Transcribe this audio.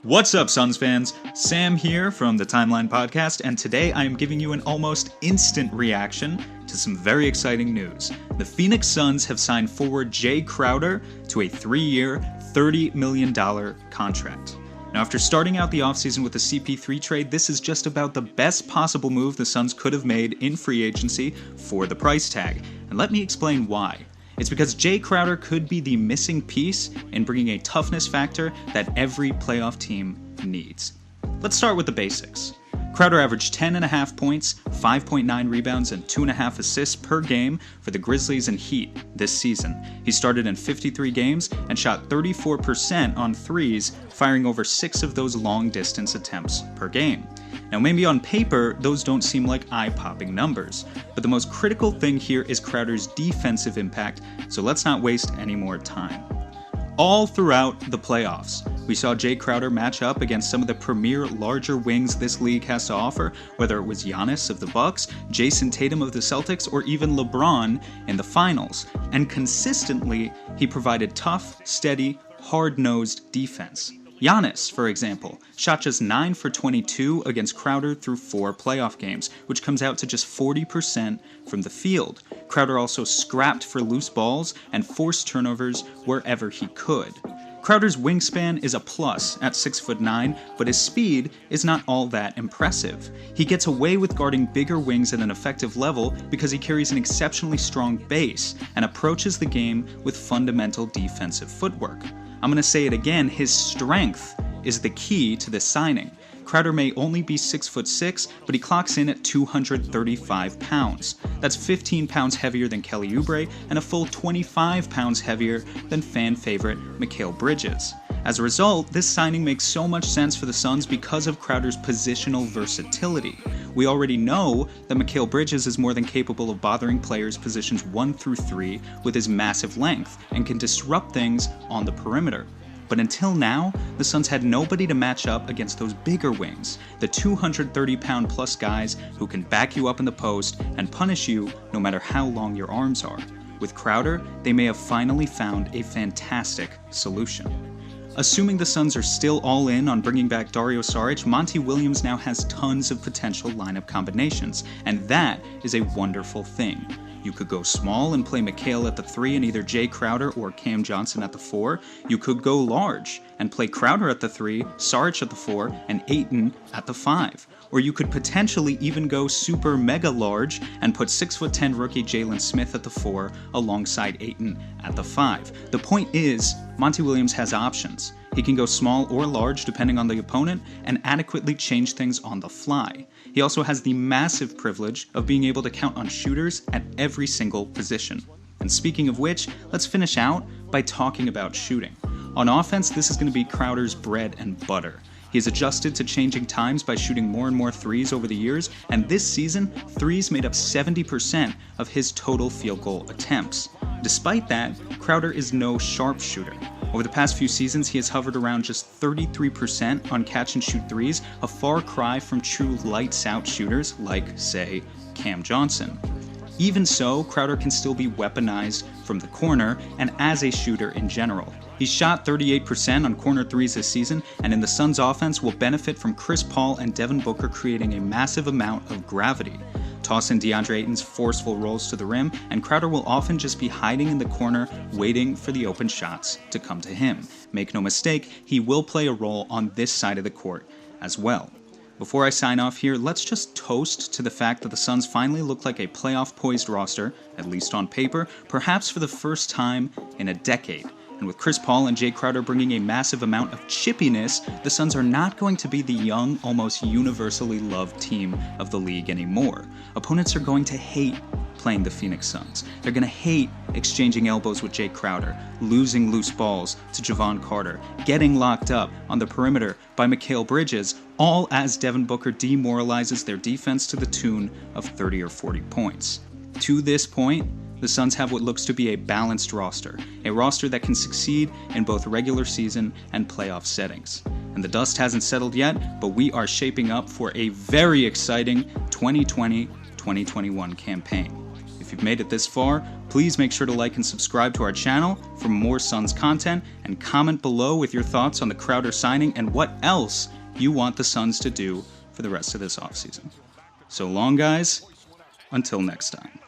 What's up, Suns fans? Sam here from the Timeline Podcast, and today I am giving you an almost instant reaction to some very exciting news. The Phoenix Suns have signed forward Jae Crowder to a 3-year, $30 million contract. Now, after starting out the offseason with the CP3 trade, this is just about the best possible move the Suns could have made in free agency for the price tag, and let me explain why. It's because Jae Crowder could be the missing piece in bringing a toughness factor that every playoff team needs. Let's start with the basics. Crowder averaged 10.5 points, 5.9 rebounds, and 2.5 assists per game for the Grizzlies and Heat this season. He started in 53 games and shot 34% on threes, firing over 6 of those long-distance attempts per game. Now, maybe on paper, those don't seem like eye-popping numbers, but the most critical thing here is Crowder's defensive impact, so let's not waste any more time. All throughout the playoffs, we saw Jae Crowder match up against some of the premier larger wings this league has to offer, whether it was Giannis of the Bucks, Jason Tatum of the Celtics, or even LeBron in the finals. And consistently, he provided tough, steady, hard-nosed defense. Giannis, for example, shot just 9 for 22 against Crowder through 4 playoff games, which comes out to just 40% from the field. Crowder also scrapped for loose balls and forced turnovers wherever he could. Crowder's wingspan is a plus at 6'9", but his speed is not all that impressive. He gets away with guarding bigger wings at an effective level because he carries an exceptionally strong base and approaches the game with fundamental defensive footwork. I'm going to say it again, his strength is the key to this signing. Crowder may only be 6'6", but he clocks in at 235 pounds. That's 15 pounds heavier than Kelly Oubre and a full 25 pounds heavier than fan favorite Mikal Bridges. As a result, this signing makes so much sense for the Suns because of Crowder's positional versatility. We already know that Mikal Bridges is more than capable of bothering players positions 1 through 3 with his massive length and can disrupt things on the perimeter. But until now, the Suns had nobody to match up against those bigger wings, the 230-pound plus guys who can back you up in the post and punish you no matter how long your arms are. With Crowder, they may have finally found a fantastic solution. Assuming the Suns are still all in on bringing back Dario Saric, Monty Williams now has tons of potential lineup combinations, and that is a wonderful thing. You could go small and play Mikal at the 3 and either Jae Crowder or Cam Johnson at the 4. You could go large and play Crowder at the 3, Saric at the 4, and Ayton at the 5. Or you could potentially even go super mega large and put 6'10" rookie Jalen Smith at the 4 alongside Ayton at the 5. The point is, Monty Williams has options. He can go small or large depending on the opponent and adequately change things on the fly. He also has the massive privilege of being able to count on shooters at every single position. And speaking of which, let's finish out by talking about shooting. On offense, this is going to be Crowder's bread and butter. He's adjusted to changing times by shooting more and more threes over the years, and this season, threes made up 70% of his total field goal attempts. Despite that, Crowder is no sharpshooter. Over the past few seasons, he has hovered around just 33% on catch-and-shoot threes, a far cry from true lights-out shooters like, say, Cam Johnson. Even so, Crowder can still be weaponized from the corner and as a shooter in general. He shot 38% on corner threes this season, and in the Suns' offense will benefit from Chris Paul and Devin Booker creating a massive amount of gravity. Toss in DeAndre Ayton's forceful rolls to the rim, and Crowder will often just be hiding in the corner, waiting for the open shots to come to him. Make no mistake, he will play a role on this side of the court as well. Before I sign off here, let's just toast to the fact that the Suns finally look like a playoff-poised roster, at least on paper, perhaps for the first time in a decade. And with Chris Paul and Jae Crowder bringing a massive amount of chippiness, the Suns are not going to be the young, almost universally loved team of the league anymore. Opponents are going to hate playing the Phoenix Suns. They're going to hate exchanging elbows with Jae Crowder, losing loose balls to Jevon Carter, getting locked up on the perimeter by Mikal Bridges, all as Devin Booker demoralizes their defense to the tune of 30 or 40 points. To this point, the Suns have what looks to be a balanced roster, a roster that can succeed in both regular season and playoff settings. And the dust hasn't settled yet, but we are shaping up for a very exciting 2020-2021 campaign. If you've made it this far, please make sure to like and subscribe to our channel for more Suns content, and comment below with your thoughts on the Crowder signing and what else you want the Suns to do for the rest of this offseason. So long, guys. Until next time.